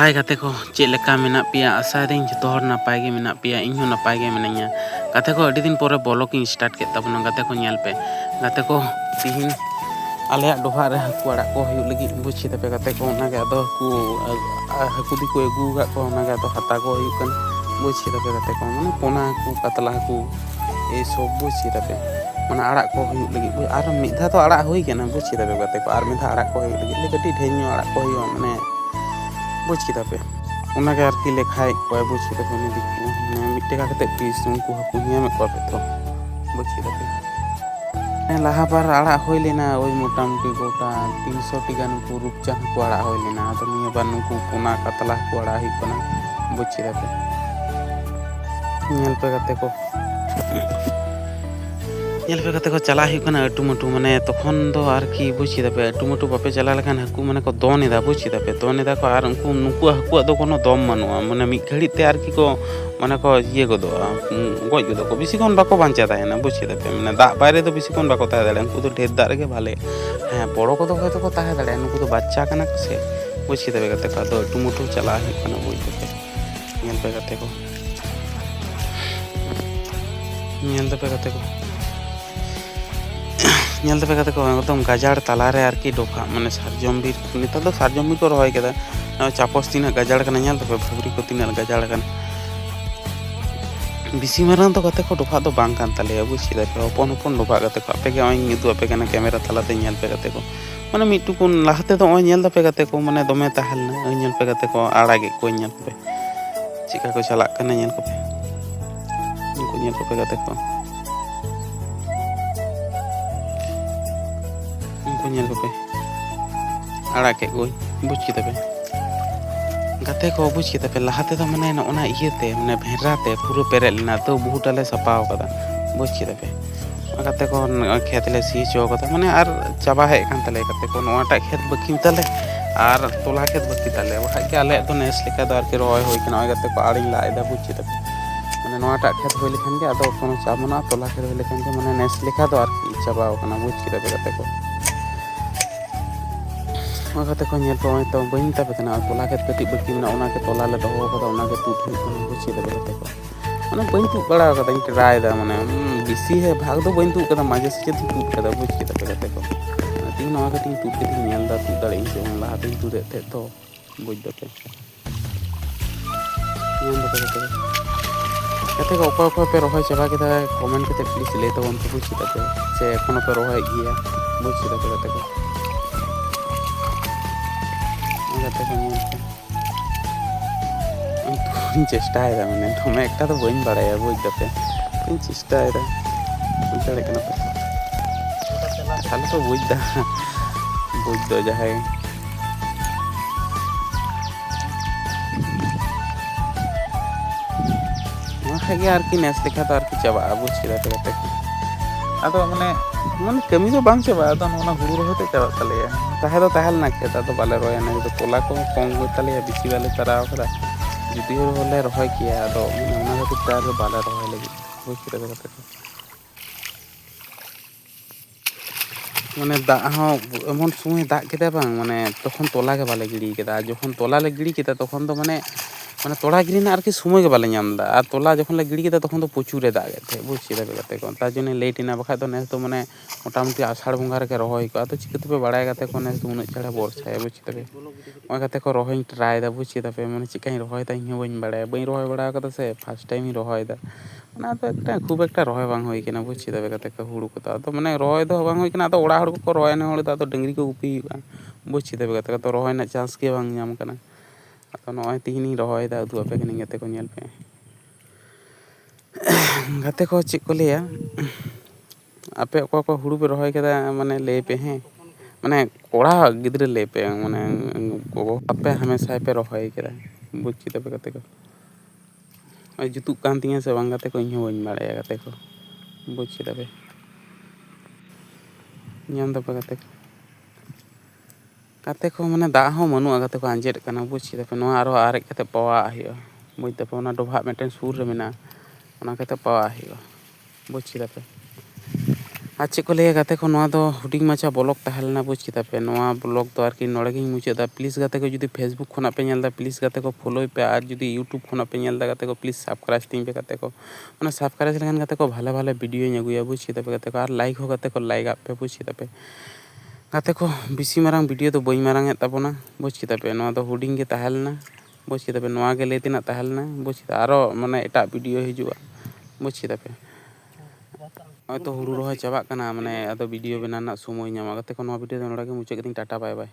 हाय गाते को चेक लेका मेना पिया आशा रही जो हर नपाय गे मेना पिया इन नपाय गे मिनाया गाते को अड़ी दिन पर ब्लॉग इन स्टार्ट के तबना गाते को नेल पे गाते को तिहिन आले डोहा रे हाकू आड़ा को हुई लगी बुझ पे गाते को ना गे अदो को हाकू दी को अगू गा को ना गे अदो हता को हुई कन बुझ पे गाते को माने पोना हाकू कतला हाकू ए सब बुझ पे माने आड़ा को हुई लगी आर मिधा तो आड़ा हुई के ना बुझ पे गाते को आर मिधा आड़ा को हुई लगी कटी ढेर आड़ा को हुई माने बुझ पे उनके आरकी लेखाय को बुझ पे उन्हें मिट्टे का कते पीस उनको हाकू नियम को पे तो बुझ पे लाहा बार आड़ा होई लेना ओई मोटामुटी गोटा 300 टी गान को रूपचा को आड़ा होई लेना तो निया बार नुकु पुना कतला को आड़ा ही कना बुझ पे नेल पे गाते को चला ही कना अटुमटु माने तखन दो आरकी बुझ पे अटुमटु बापे चला लेखान हाकू माने को दोन एदा बुझ पे दोन एदा को आर उनको नुकु हाकू दो कोनो दम मानुआ माने मि घड़ी ते आरकी को माने को ये गदो गज गदो को बेसी कोन बाको बांचा ताहेना बुझ पे माने दा बारे तो बेसी कोन बाको ताहे दाड़े उनको तो ढेर दा रे भाले हां बड़ो को तो होय तो को ताहे दाड़े उनको तो बच्चा कना से बुझ पे गते को दो अटुमटु चला ही कना बुझ पे नेल पे गते को नेल पे गते को एकदम गाजार तालारे आरकी डोका माने सारजम बीर निता तो सारजम बीर को रहोय केदा चापोस तीना गाजार कना नेल पे भगरी को तीना गाजार कना बिसी मारान तो गते को डोफा तो बांग कान ताले बुझ पे ओपन ओपन डोफा गते को आपे के ओय निदु आपे कना कैमरा तालाते नेल पे गते को माने मिटु कोन लाहते तो ओय नेल पे गते को माने दोमे ताहलना ओय नेल पे गते को आड़ा गे को नेल पे चिका को चला कना नेल को पे उनको नेल को पे गते को नेल को पे आड़ा के गई बुझ पे गाते को बुझ पे लाहाते तो माने ओना इयते माने भेराते पूरा पेरे लेना तो बहुटाले सपाव कदा बुझ पे गाते को खेत ले सी चो कदा माने आर चाबा है कान तले गाते को नोटा खेत बकी तले आर तोला खेत बकी तले वहा के आले तो नेस लेका दो आर के रोय होय कना गाते को आड़ी लाइदा बुझ पे माने नोटा खेत होय लेखन के आदो कोनो चाबना तोला खेत होय लेखन के माने नेस लेका दो आर की चाबाव कना बुझ पे गाते को गाते को नेल पे तो बइन तापे कना तोला खेत कटी बकी ना ओना के तोला ले दो कदा ओना के टूट ही कना बुझ पे गाते को माने बइन तू बड़ा कदा इन ट्राई दा माने बिसी है भाग दो बइन तू कदा माजे से टूट कदा बुझ पे गाते को तीन नवा कटी टूट के नेल दा तू दाड़े से ला दिन तू दे तो बुझ दते नेल दते गाते को ऊपर पे रोहय चबा के कमेंट करते प्लीज ले तो उनको बुझ पे से एखोनो पे रोहय गया बुझ पे गाते को गाते को नेल चेष्टा है माने तुम्हें एक तो बइन बाड़ाया बुझ दते इन चेष्टा है बुझ दाड़े कना पे खाली तो बुझ दो जाहे गे आरकी नेस लेखा तो आरकी चाबा बुझ पे आदो माने कमी तो बांग चाबा आदो नोना हुड़ू रहोते चाबा तलेया ताहे तो ताहल ना खेत आदो बाले रोया ना तो तोला को कम गो तलेया बिसी वाले तराव कदा जुदी होले रहोय किया आदो ओना खातिर तार बाले रहोय लगी बुझ पे माने दा हो एमन समय दा केदा बांग माने तखन तोला के बाले गिड़ी केदा जखन तोला ले गिड़ी केदा तखन तो माने तोड़ा गिरी ना आरकी समय के बाले नामदा और तोला जखन ले गिड़ी केदा तखन तो प्रचुर दा गे बुझ पे गाते को तार जने लेट इना बखा तो नेस तो माने मोटामुटी आषाढ़ बंगा रे के रहोय को तो चिकते पे बड़ाय गाते को नेस उन छाड़ा बरसा बुझ पे ओय गाते को रहोय ट्राई दा बुझ पे माने चिकाई रहोय ता इन बइन बड़ाय बइन रहोय बड़ा कदा से फर्स्ट टाइम ही रहोय दा ना तो एकटा खूब एकटा रहोय बांग होय केना बुझ पे गाते को हुड़ू को तो माने रहोय दो बांग होय केना तो ओड़ा हड़ को रहोय ने होड़ तो डंगरी को गुपी बुझ पे गाते तो रहोय ना चांस के बांग नाम कना तो नय तीन रहोय दा उदु पे कनी गाते को नेल पे गाते को चे को लिया आपे को हुड़ू पे रहोय केदा माने ले पे हैं माने कोड़ा गिद्रे ले पे माने को आपे हमेशा पे रहोय केदा बुझ पे गाते को जुतु कान तिया से बांग गाते को इन बइन बाड़ाया गाते को बुझ पे नाम दो पे गाते को माने दा हो मनु गाते को आंजेट कना बुझ पे नो आरो आरे कते पवा हियो बुझ पे ओना डोभा मेटेन सूर रे मेना ओना कते पवा हियो बुझ पे ᱟᱨ ᱪᱮᱫ ᱠᱚ ᱞᱟᱹᱭᱟ ᱜᱟᱛᱮ ᱠᱚ, ᱱᱚᱣᱟ ᱫᱚ ᱦᱩᱰᱤᱧ ᱢᱟᱪᱷᱟ ᱵᱞᱚᱜ ᱛᱟᱦᱮᱸ ᱞᱮᱱᱟ ᱵᱩᱡᱽ ᱠᱮᱫᱟ ᱯᱮ᱾ ᱱᱚᱣᱟ ᱵᱞᱚᱜ ᱫᱚ ᱟᱨᱠᱤ ᱱᱚᱰᱮ ᱜᱤᱧ ᱢᱩᱪᱟᱹᱫᱟ᱾ ᱯᱞᱤᱡ ᱜᱟᱛᱮ ᱠᱚ ᱡᱩᱫᱤ ᱯᱷᱮᱥᱵᱩᱠ ᱠᱷᱚᱱᱟᱜ ᱯᱮ ᱧᱮᱞ ᱮᱫᱟ, ᱯᱞᱤᱡ ᱜᱟᱛᱮ ᱠᱚ ᱯᱷᱚᱞᱳᱭ ᱯᱮ, ᱟᱨ ᱡᱩᱫᱤ ᱤᱭᱩᱴᱩᱵᱽ ᱠᱷᱚᱱᱟᱜ ᱯᱮ ᱧᱮᱞ ᱮᱫᱟ ᱜᱟᱛᱮ ᱠᱚ ᱯᱞᱤᱡ ᱥᱟᱵᱥᱠᱨᱟᱭᱤᱵᱽ ᱛᱤᱧ ᱯᱮ ᱜᱟᱛᱮ ᱠᱚ᱾ ᱚᱱᱟ ᱥᱟᱵᱥᱠᱨᱟᱭᱤᱵᱽ ᱞᱮᱠᱷᱟᱱ ᱜᱟᱛᱮ ᱠᱚ ᱵᱷᱟᱞᱮ ᱵᱷᱟᱞᱮ ᱵᱷᱤᱰᱤᱭᱳᱧ ᱟᱹᱜᱩᱭᱟ ᱵᱩᱡᱽ ᱠᱮᱫᱟ ᱯᱮ ᱜᱟᱛᱮ ᱠᱚ᱾ ᱟᱨ ᱞᱟᱭᱤᱠ ᱦᱚᱸ ᱜᱟᱛᱮ ᱠᱚ ᱞᱟᱭᱤᱠ ᱟᱜ ᱯᱮ ᱵᱩᱡᱽ ᱠᱮᱫᱟ ᱯᱮ ᱜᱟᱛᱮ ᱠᱚ᱾ ᱵᱮᱥᱤ ᱢᱟᱨᱟᱝ ᱵᱷᱤᱰᱤᱭᱳ ᱫᱚ ᱵᱟᱹᱧ ᱢᱟᱨᱟᱝ ᱮᱫ ᱛᱟᱵᱚᱱᱟ ᱵᱩᱡᱽ ᱠᱮᱫᱟ ᱯᱮ᱾ ᱱᱚᱣᱟ ᱫᱚ ᱦᱩᱰᱤᱧ ᱜᱮ ᱛᱟᱦᱮᱸ ᱞᱮᱱᱟ ᱵᱩᱡᱽ ᱠᱮᱫᱟ ᱯᱮ᱾ ᱱᱚᱣᱟ ᱜᱮ ᱞᱟᱹᱭ ᱛᱮᱱᱟᱜ ᱛᱟᱦᱮᱸ ᱞᱮᱱᱟ ᱵᱩᱡᱽ ᱠᱮᱫᱟ᱾ ᱟᱨᱚ ᱢᱟᱱᱮ ᱮᱴᱟᱜ ᱵᱷᱤᱰᱤᱭᱳ ᱦᱤᱡᱩᱜᱼᱟ ᱵᱩᱡᱽ ᱠᱮᱫᱟ ᱯᱮ᱾ ᱦᱚᱭᱛᱚ ᱦᱩᱲᱩ ᱨᱚᱦᱚᱭ ᱪᱟᱵᱟᱜ ᱠᱟᱱᱟ, ᱢᱟᱱᱮ ᱟᱫᱚ ᱵᱷᱤᱰᱤᱭᱳ ᱵᱮᱱᱟᱣ ᱨᱮᱱᱟᱜ ᱥᱚᱢᱚᱭ ᱧᱟᱢᱚᱜᱼᱟ ᱜᱟᱛᱮ ᱠᱚ᱾ ᱱᱚᱣᱟ ᱵᱷᱤᱰᱤᱭᱳ ᱫᱚ ᱱᱚᱰᱮ ᱜᱮ ᱢᱩᱪᱟᱹᱫ ᱠᱟᱹᱫᱟᱹᱧ, ᱴᱟᱴᱟ ᱵᱟᱭ ᱵᱟᱭ᱾